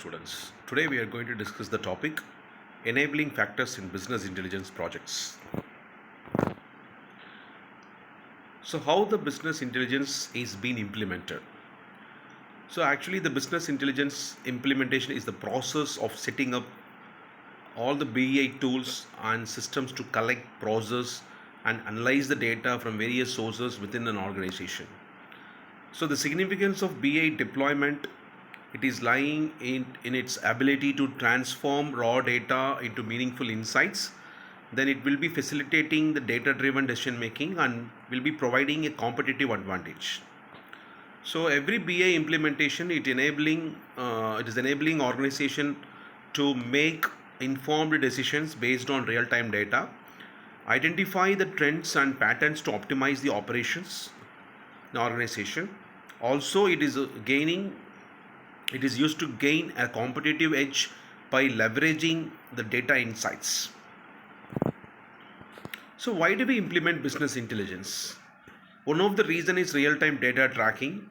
Students. Today we are going to discuss the topic enabling factors in business intelligence projects. So how the business intelligence is being implemented. So actually the business intelligence implementation is the process of setting up all the BI tools and systems to collect, process and analyze the data from various sources within an organization. So the significance of BI deployment, it is lying in its ability to transform raw data into meaningful insights. Then it will be facilitating the data driven decision making and will be providing a competitive advantage. So every BI implementation it is enabling organization to make informed decisions based on real time data, identify the trends and patterns to optimize the operations in the organization. Also it is used to gain a competitive edge by leveraging the data insights. So why do we implement business intelligence? One of the reason is real-time data tracking.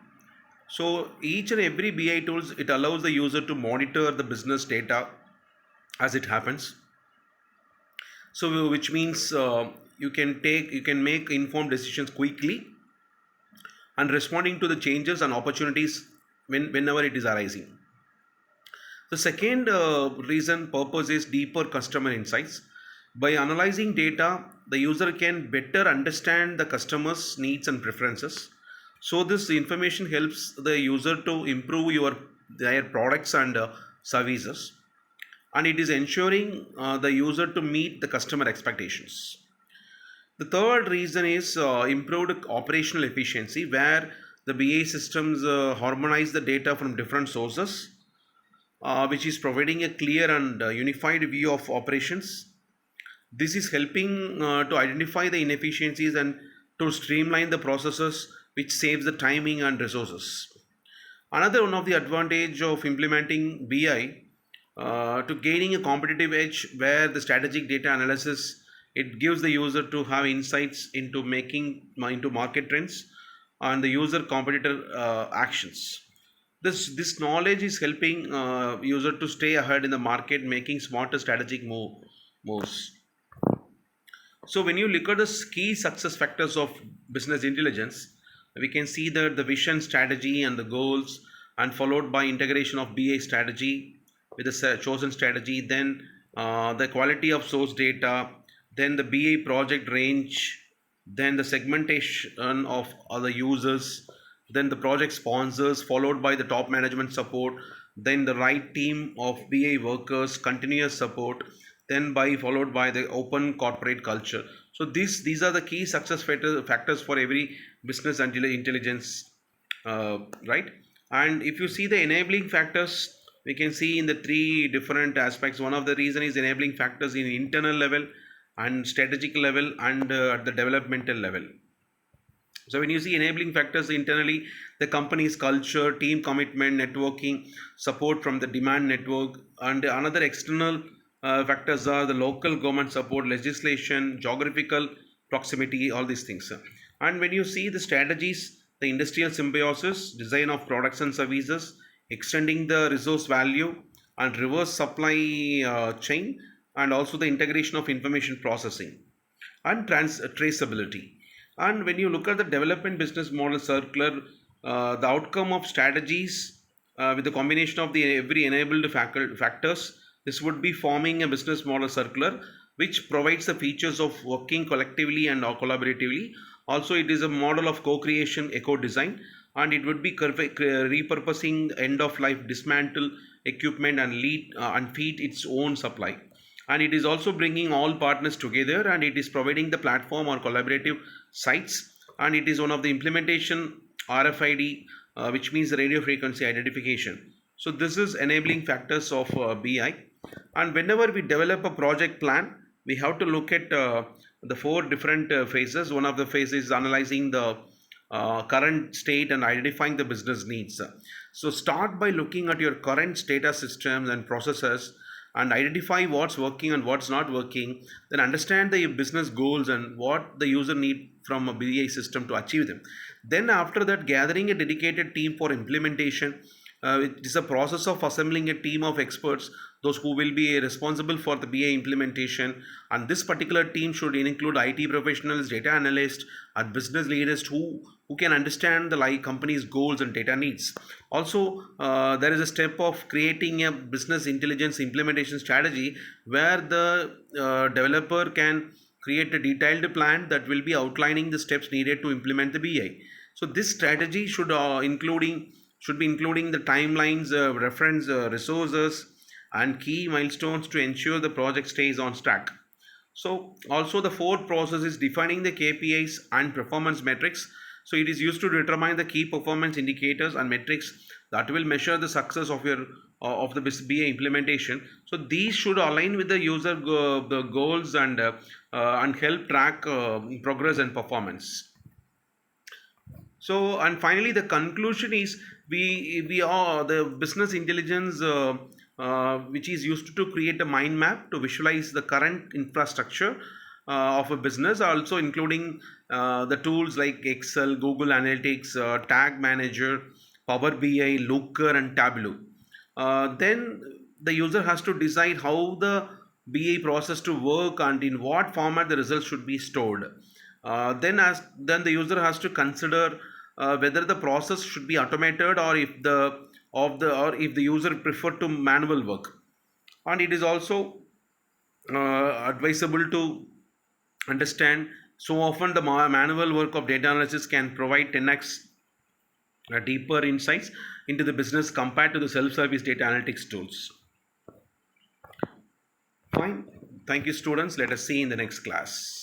So each and every BI tools, it allows the user to monitor the business data as it happens. So which means you can make informed decisions quickly and responding to the changes and opportunities whenever it is arising. The second reason purpose is deeper customer insights. By analyzing data, the user can better understand the customer's needs and preferences. So this information helps the user to improve their products and services, and it is ensuring the user to meet the customer expectations. The third reason is improved operational efficiency, where the BA systems harmonize the data from different sources, which is providing a clear and unified view of operations. This is helping to identify the inefficiencies and to streamline the processes, which saves the timing and resources. Another one of the advantage of implementing BI to gaining a competitive edge, where the strategic data analysis, it gives the user to have insights into market trends and the user competitor actions. This knowledge is helping user to stay ahead in the market, making smarter strategic moves. So when you look at the key success factors of business intelligence, we can see that the vision, strategy, and the goals, and followed by integration of BA strategy with the chosen strategy, then the quality of source data, then the BA project range, then the segmentation of other users, then the project sponsors, followed by the top management support, then the right team of BA workers, continuous support, then by followed by the open corporate culture. So these are the key success factors for every business intelligence, right? And if you see the enabling factors, we can see in the three different aspects. One of the reason is enabling factors in internal level and strategic level and at the developmental level. So when you see enabling factors internally, the company's culture, team commitment, networking, support from the demand network, and another external factors are the local government support, legislation, geographical proximity, all these things. And when you see the strategies, the industrial symbiosis, design of products and services, extending the resource value and reverse supply chain, and also the integration of information processing and traceability. And when you look at the development business model circular, the outcome of strategies with the combination of the every enabled factors, this would be forming a business model circular which provides the features of working collectively and collaboratively. Also, it is a model of co-creation, eco-design, and it would be repurposing end of life dismantle equipment and and feed its own supply. And it is also bringing all partners together, and it is providing the platform or collaborative sites, and it is one of the implementation RFID, which means radio frequency identification. So this is enabling factors of BI. And whenever we develop a project plan, we have to look at the four different phases. One of the phases is analyzing the current state and identifying the business needs. So start by looking at your current data systems and processes and identify what's working and what's not working. Then understand the business goals and what the user need from a BI system to achieve them. Then after that, gathering a dedicated team for implementation It is a process of assembling a team of experts, those who will be responsible for the BA implementation. And this particular team should include IT professionals, data analysts, and business leaders who can understand the company's goals and data needs. Also, there is a step of creating a business intelligence implementation strategy where the developer can create a detailed plan that will be outlining the steps needed to implement the BI. So this strategy should be including the timelines, reference resources, and key milestones to ensure the project stays on track. So also the fourth process is defining the KPIs and performance metrics. So it is used to determine the key performance indicators and metrics that will measure the success of your of the BA implementation. So these should align with the user the goals and help track progress and performance. So, and finally, the conclusion is we are the business intelligence which is used to create a mind map to visualize the current infrastructure of a business, also including the tools like Excel, Google Analytics, Tag Manager, Power BI, Looker, and Tableau. Then the user has to decide how the BA process to work and in what format the results should be stored. Then the user has to consider whether the process should be automated or if the user prefer to manual work. And it is also advisable to understand so often the manual work of data analysis can provide 10x deeper insights into the business compared to the self-service data analytics tools. Fine. Thank you, students. Let us see in the next class.